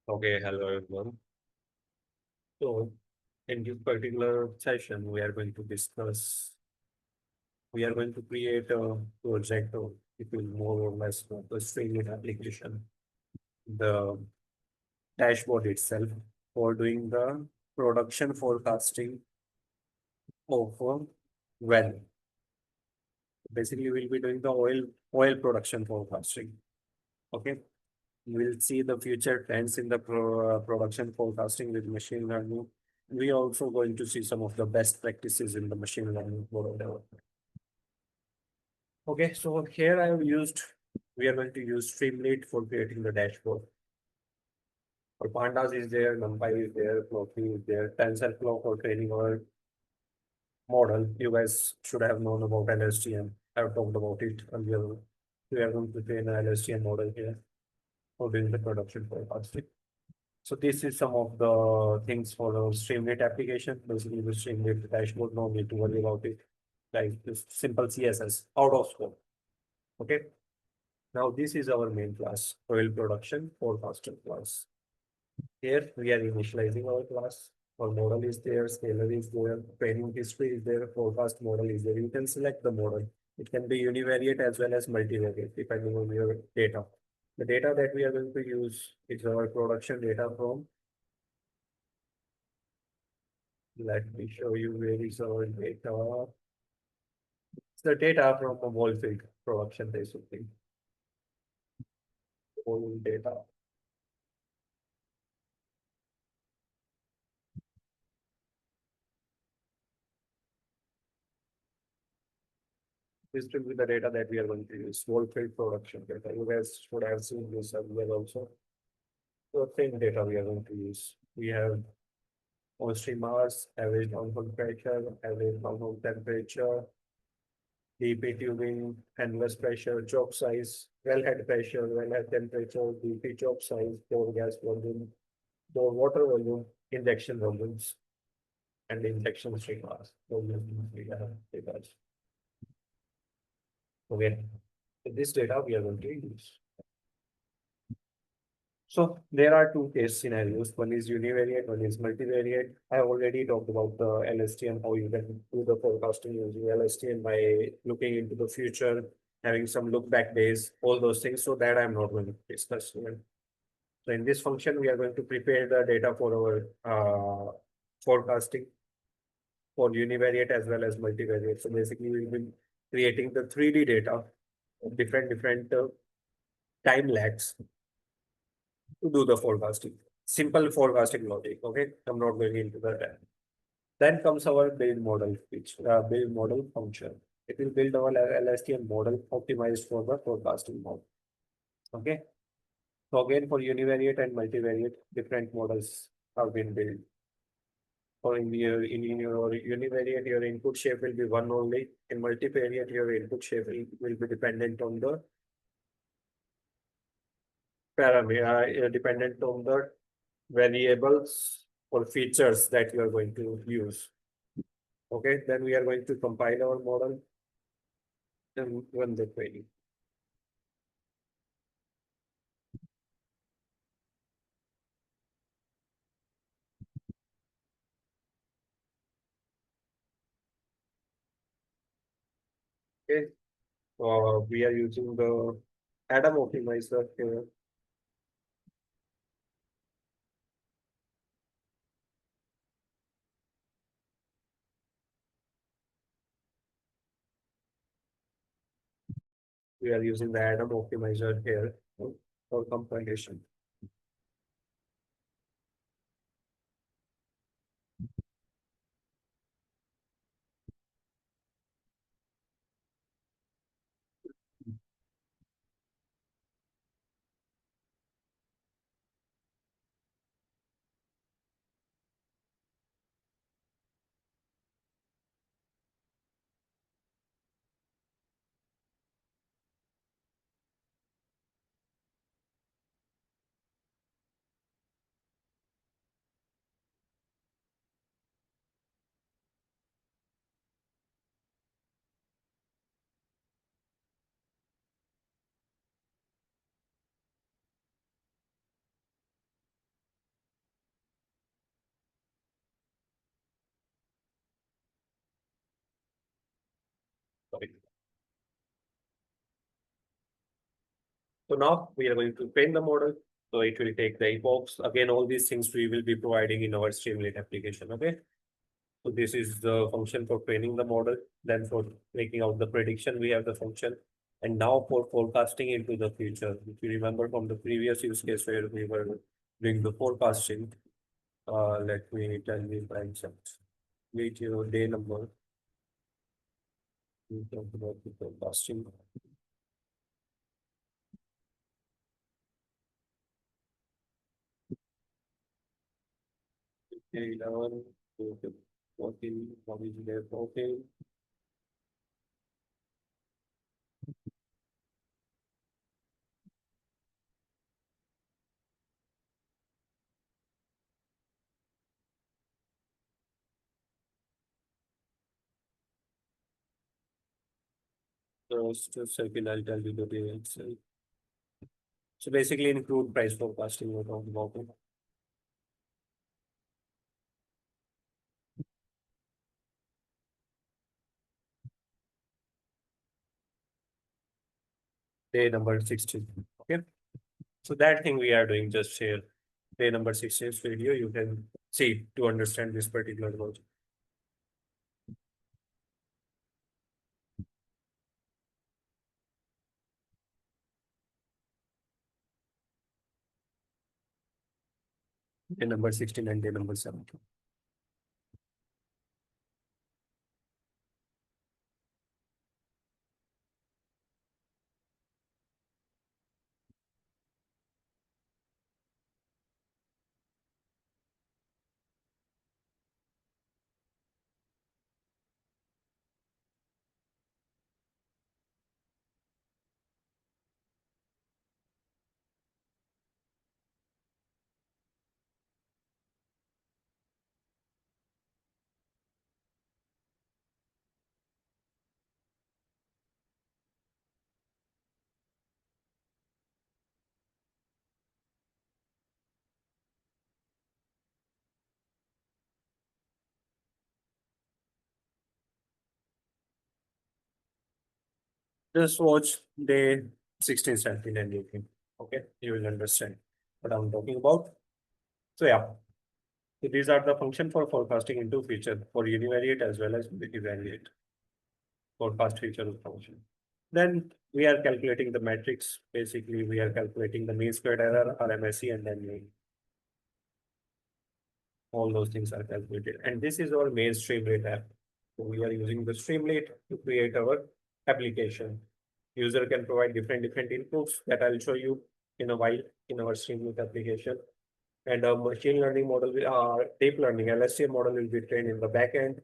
Okay, hello everyone. So, in this particular session, we are going to create a project or it will more or less a Streamlit application, the dashboard itself for doing the production forecasting of well. Basically, we'll be doing the oil production forecasting. Okay. We'll see the future trends in the production forecasting with machine learning. We are also going to see some of the best practices in the machine learning model development. Okay, so here we are going to use Streamlit for creating the dashboard. For pandas is there, NumPy is there, Floki is there, TensorFlow for training our model. You guys should have known about LSTM. I've talked about it earlier. We are going to train an LSTM model here for doing the production forecasting. So this is some of the things for the Streamlit application. Basically, the Streamlit dashboard, no need to worry about it. Like this simple CSS out of scope. Okay. Now this is our main class, oil production forecaster class. Here we are initializing our class. Our model is there, scalar is there, training history is there, forecast model is there. You can select the model. It can be univariate as well as multivariate, depending on your data. The data that we are going to use is our production data from. Let me show you where is our data. It's the data from a whole field production, basically. Whole data. This will be the data that we are going to use. Whole field production data. You guys should have seen this earlier also. The same data we are going to use. We have on-stream hours, average downhole pressure, average downhole temperature, DP tubing, endless pressure, job size, wellhead pressure, wellhead temperature, DP job size, pore gas volume, pore water volume, injection volumes, and injection stream hours. We have data. Okay. This data we are going to use. So there are two case scenarios. One is univariate, one is multivariate. I already talked about the LSTM, how you can do the forecasting using LSTM by looking into the future, having some look back days, all those things. So that I'm not going to discuss here. So in this function, we are going to prepare the data for our forecasting for univariate as well as multivariate. So basically, we'll be creating the 3D data, different time lags to do the forecasting. Simple forecasting logic. Okay, I'm not going into that. Then comes our build model, which build model function. It will build our LSTM model optimized for the forecasting model. Okay. So again, for univariate and multivariate, different models have been built. For in your univariate, your input shape will be one only. In multivariate, your input shape will be dependent on the parameter, dependent on the variables or features that you are going to use. Okay, then we are going to compile our model and run the query. Okay, we are using the Atom optimizer here. We are using the Atom optimizer here for compilation. Sorry. So now we are going to train the model. So it will take the epochs. Again, all these things we will be providing in our Streamlit application. Okay. So this is the function for training the model. Then for making out the prediction, we have the function. And now for forecasting into the future, if you remember from the previous use case where we were doing the forecasting, let me tell you for example, wait, day number. We talked about the forecasting. Okay, 11, 14, what is there? 14. Just a second, I'll tell you the day itself. So basically include price forecasting we're talking about. Day number 16. Okay. So that thing we are doing just here. Day number 16 video, you can see to understand this particular logic. Day number 16 and day number 17. Just watch day 16, 17, and 18. Okay, you will understand what I'm talking about. So yeah, so these are the function for forecasting into future for univariate as well as multivariate forecast feature function. Then we are calculating the metrics. Basically, we are calculating the mean squared error, RMSE, and then all those things are calculated. And this is our main Streamlit app. So we are using the Streamlit to create our application. User can provide different inputs that I'll show you in a while in our Streamlit application. And a machine learning model, deep learning LSTM model will be trained in the back end,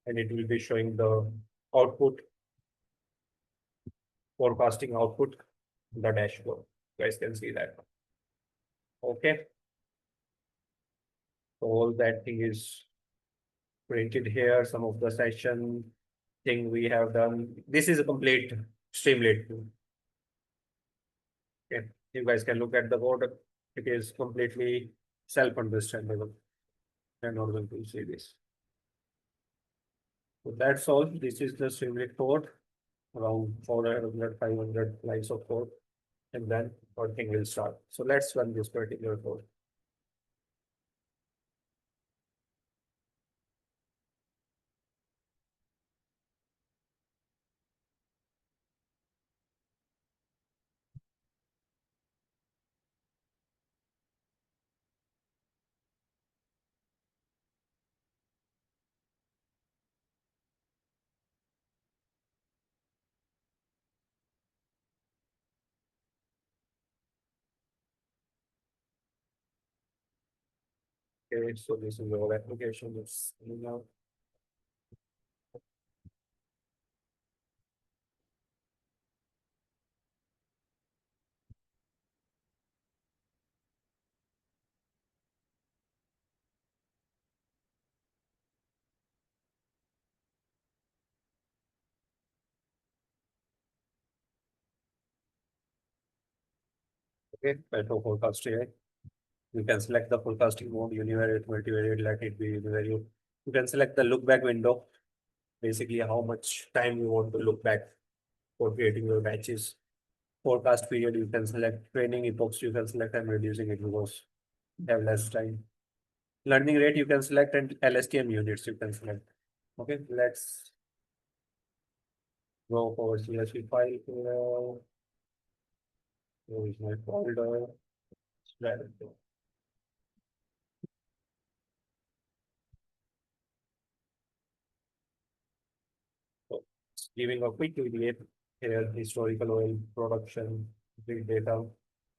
and it will be showing the output, forecasting output, the dashboard. You guys can see that. Okay. So all that thing is printed here. Some of the session thing we have done. This is a complete Streamlit. Okay. You guys can look at the code. It is completely self-understandable. And not going to see this. So that's all. This is the Streamlit code, around 400, 500 lines of code. And then our thing will start. So let's run this particular code. Okay, so this is our application. It's now. Okay, Petro forecast AI. You can select the forecasting mode, univariate, multivariate, let it be univariate. You can select the look back window. basically how much time you want to look back for creating your batches. Forecast period you can select, training epochs you can select. I'm reducing it because you have less time. Learning rate you can select, and LSTM units you can select. Okay, let's go for CSV file here. Here is my folder. Right. So, giving a quick recap here, historical oil production, big data,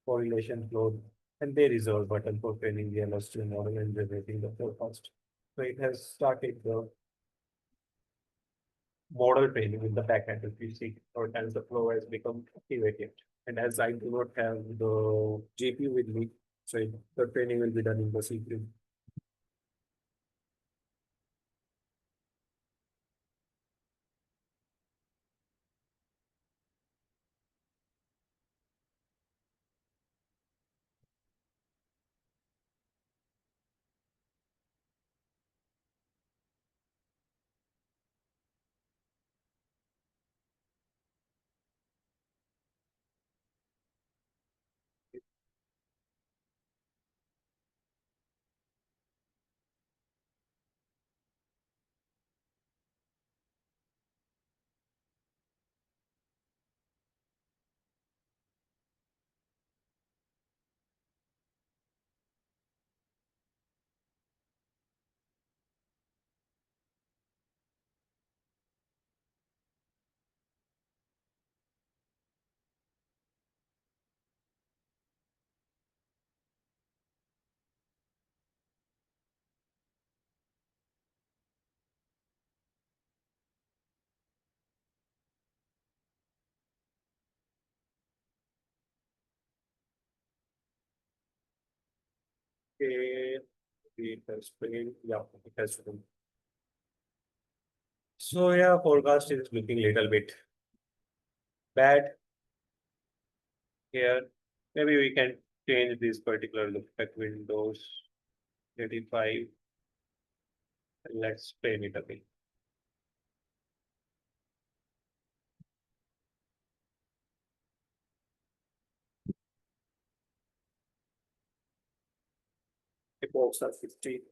correlation flow, and there is a button for training the LSTM model and generating the forecast. So it has started the model training in the backend. If you see, or as the flow has become activated. And as I do not have the GPU with me, so the training will be done in the CPU. Okay, it has been, yeah, it has been. So yeah, forecast is looking little bit bad here. Maybe we can change this particular look at Windows 35 and let's plane it again. Epochs are 50.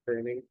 Training.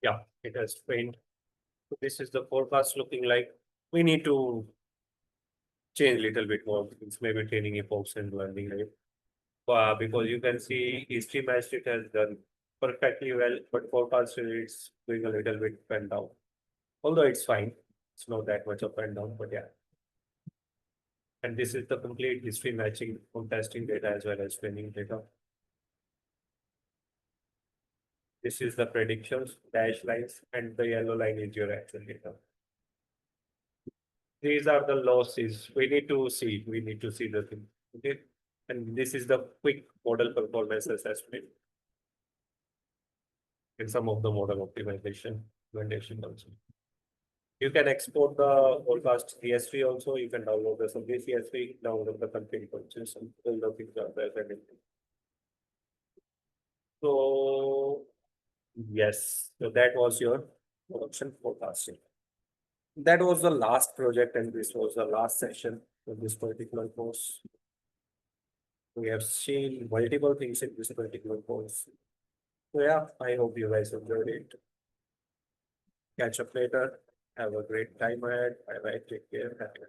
Yeah, it has trained. So this is the forecast looking like. We need to change a little bit more. It's maybe training epochs and learning rate. Because you can see history matched it has done. perfectly well, but forecast it's doing a little bit up and down. Although it's fine, it's not that much up and down, but yeah. And this is the complete history matching from testing data as well as training data. This is the predictions, dash lines, and the yellow line is your actual data. These are the losses. We need to see the thing. Okay. And this is the quick model performance assessment in some of the model optimization recommendation also. You can export the forecast CSV also. You can download the some CSV, download the config purchase, and all the things are there. So yes, so that was your production forecasting. That was the last project, and this was the last session of this particular course. We have seen multiple things in this particular course. So yeah, I hope you guys enjoyed it. Catch up later. Have a great time ahead. Bye bye. Take care. Happy.